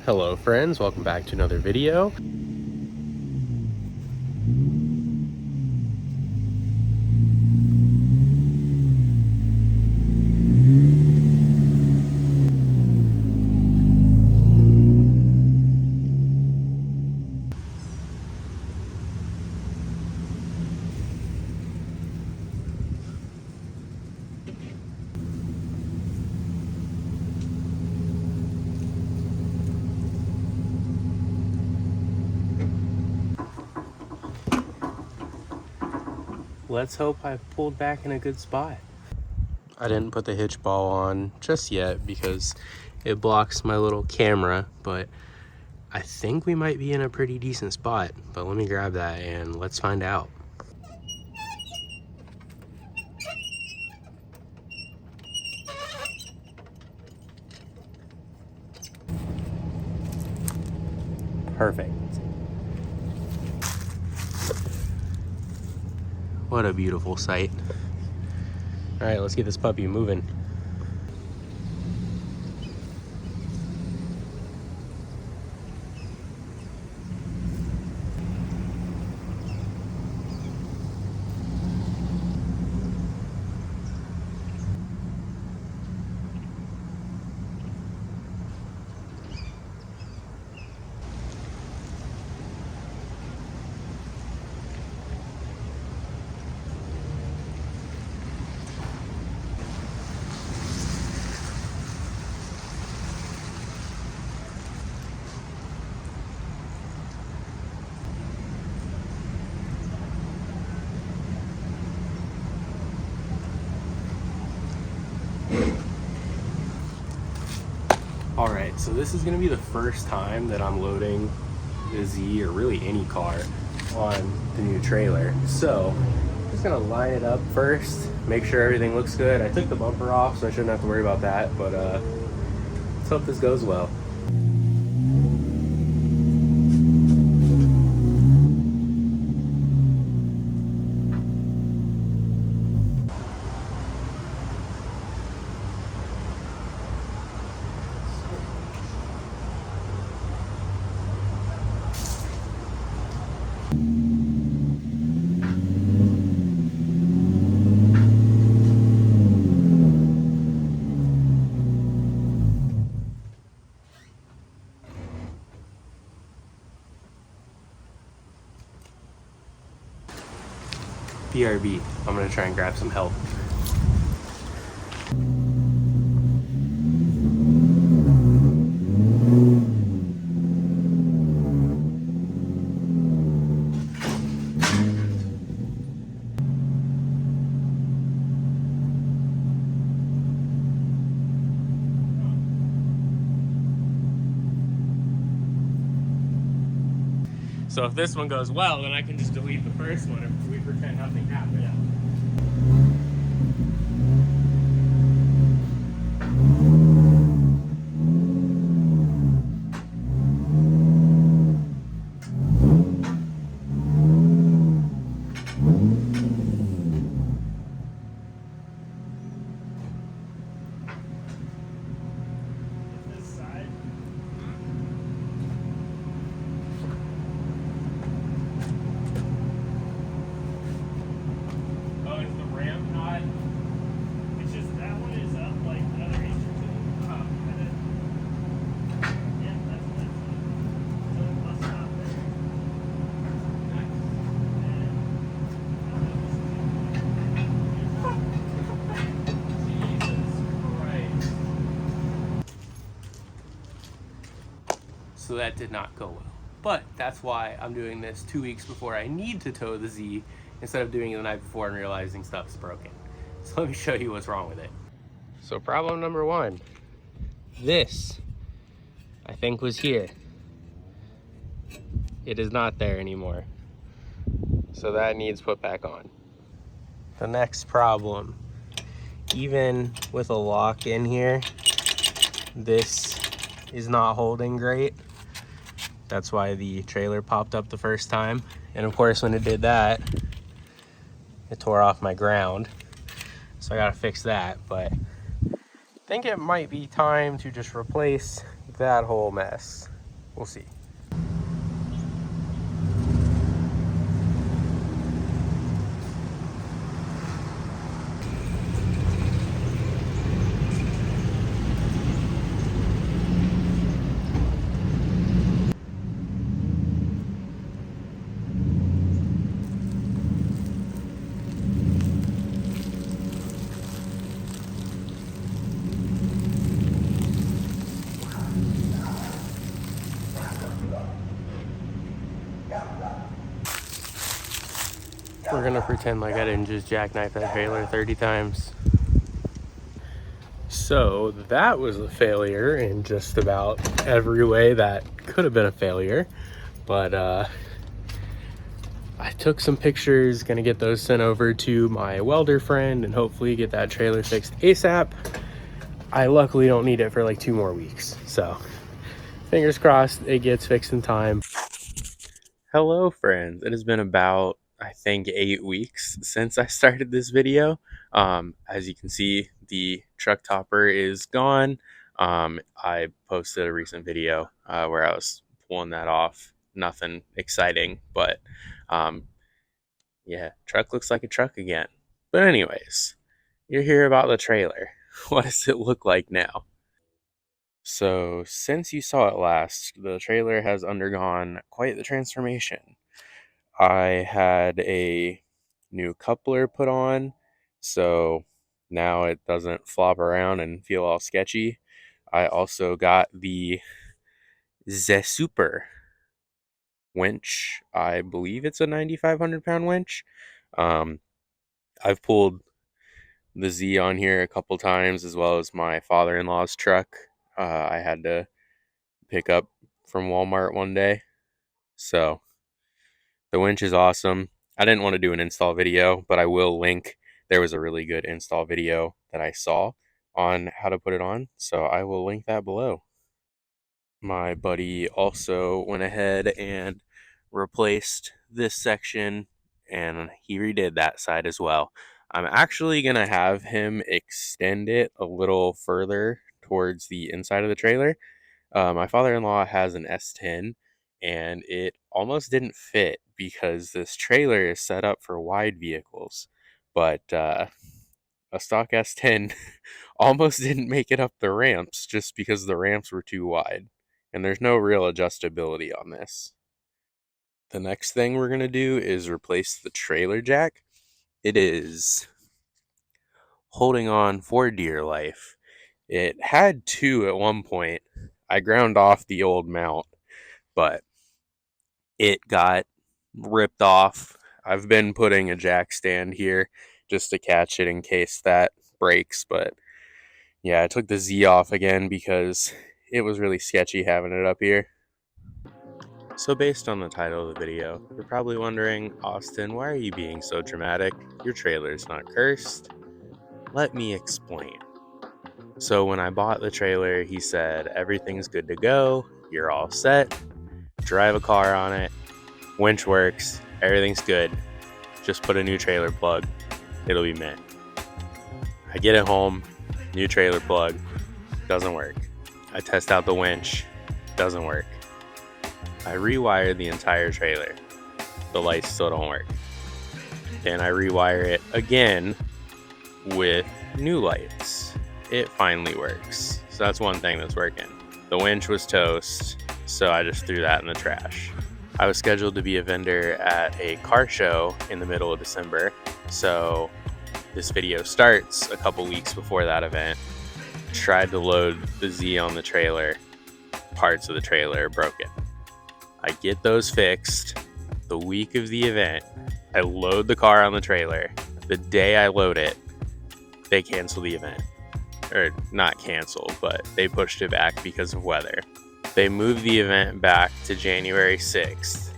Hello friends, welcome back to another video. Let's hope I pulled back in a good spot. I didn't put the hitch ball on just yet because it blocks my little camera, but I think we might be in a pretty decent spot. But let me grab that and let's find out. Perfect. What a beautiful sight. All right, let's get this puppy moving. All right, so this is gonna be the first time that I'm loading the Z, or really any car, on the new trailer. So I'm just gonna line it up first, make sure everything looks good. I took the bumper off, so I shouldn't have to worry about that, but let's hope this goes well. BRB, I'm gonna try and grab some help. So if this one goes well, then I can just delete the first one and we pretend nothing happened. Yeah. So that did not go well. But that's why I'm doing this 2 weeks before I need to tow the Z, instead of doing it the night before and realizing stuff's broken. So let me show you what's wrong with it. So problem number one, this I think was here. It is not there anymore. So that needs put back on. The next problem, even with a lock in here, this is not holding great. That's why the trailer popped up the first time. And of course, when it did that, it tore off my ground. So I gotta fix that, but I think it might be time to just replace that whole mess. We'll see. We're gonna pretend like I didn't just jackknife that trailer 30 times. So that was a failure in just about every way that could have been a failure. But I took some pictures, gonna get those sent over to my welder friend and hopefully get that trailer fixed ASAP. I luckily don't need it for like 2 more weeks. So fingers crossed it gets fixed in time. Hello friends, it has been about I think 8 weeks since I started this video. As you can see, the truck topper is gone. I posted a recent video where I was pulling that off. Nothing exciting, but yeah, truck looks like a truck again. But anyways, you're here about the trailer. What does it look like now? So since you saw it last, the trailer has undergone quite the transformation. I had a new coupler put on, so now it doesn't flop around and feel all sketchy. I also got the Super winch. I believe it's a 9,500 pound winch. I've pulled the Z on here a couple times, as well as my father-in-law's truck. I had to pick up from Walmart one day, so the winch is awesome. I didn't want to do an install video, but I will link. There was a really good install video that I saw on how to put it on, so I will link that below. My buddy also went ahead and replaced this section, and he redid that side as well. I'm actually going to have him extend it a little further towards the inside of the trailer. My father-in-law has an S10 and it almost didn't fit because this trailer is set up for wide vehicles, but a stock S10 almost didn't make it up the ramps just because the ramps were too wide, and there's no real adjustability on this. The next thing we're going to do is replace the trailer jack. It is holding on for dear life. It had 2 at one point. I ground off the old mount, but it got ripped off. I've been putting a jack stand here just to catch it in case that breaks, but yeah, I took the Z off again because it was really sketchy having it up here. So based on the title of the video, you're probably wondering, Austin, why are you being so dramatic? Your trailer's not cursed. Let me explain. So when I bought the trailer, he said, everything's good to go, you're all set, drive a car on it, winch works, everything's good, just put a new trailer plug, it'll be mint. I get it home, new trailer plug, doesn't work. I test out the winch, doesn't work. I rewire the entire trailer, the lights still don't work. Then I rewire it again with new lights. It finally works. So that's one thing that's working. The winch was toast, so I just threw that in the trash. I was scheduled to be a vendor at a car show in the middle of December, so this video starts a couple weeks before that event. Tried to load the Z on the trailer, parts of the trailer are broken. I get those fixed the week of the event. I load the car on the trailer. The day I load it, they cancel the event. Or not cancel, but they pushed it back because of weather. They moved the event back to January 6th,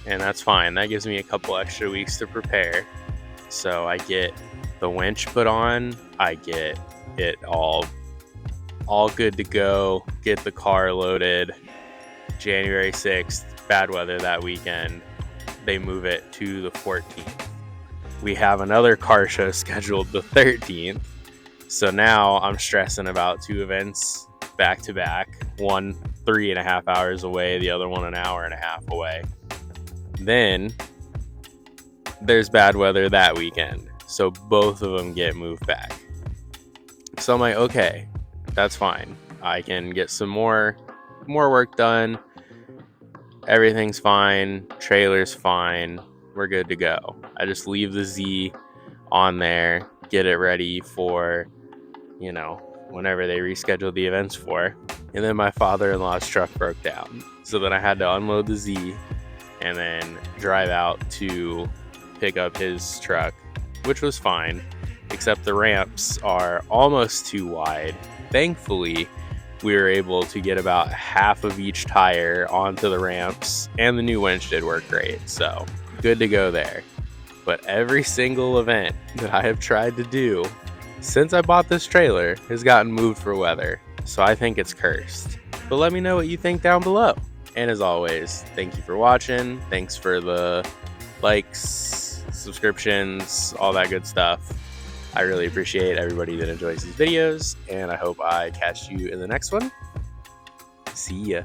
and that's fine. That gives me a couple extra weeks to prepare. So I get the winch put on, I get it all good to go, get the car loaded. January 6th, bad weather that weekend. They move it to the 14th. We have another car show scheduled the 13th. So now I'm stressing about 2 events back to back. One 3.5 hours away, the other one an hour and a half away. Then there's bad weather that weekend, so both of them get moved back. So I'm like, okay, that's fine. I can get some more work done. Everything's fine. Trailer's fine. We're good to go. I just leave the Z on there, get it ready for, whenever they reschedule the events for. And then my father-in-law's truck broke down. So then I had to unload the Z and then drive out to pick up his truck, which was fine, except the ramps are almost too wide. Thankfully, we were able to get about half of each tire onto the ramps, and the new winch did work great, so good to go there. But every single event that I have tried to do since I bought this trailer has gotten moved for weather, so I think it's cursed. But let me know what you think down below. And as always, thank you for watching. Thanks for the likes, subscriptions, all that good stuff. I really appreciate everybody that enjoys these videos, and I hope I catch you in the next one. See ya.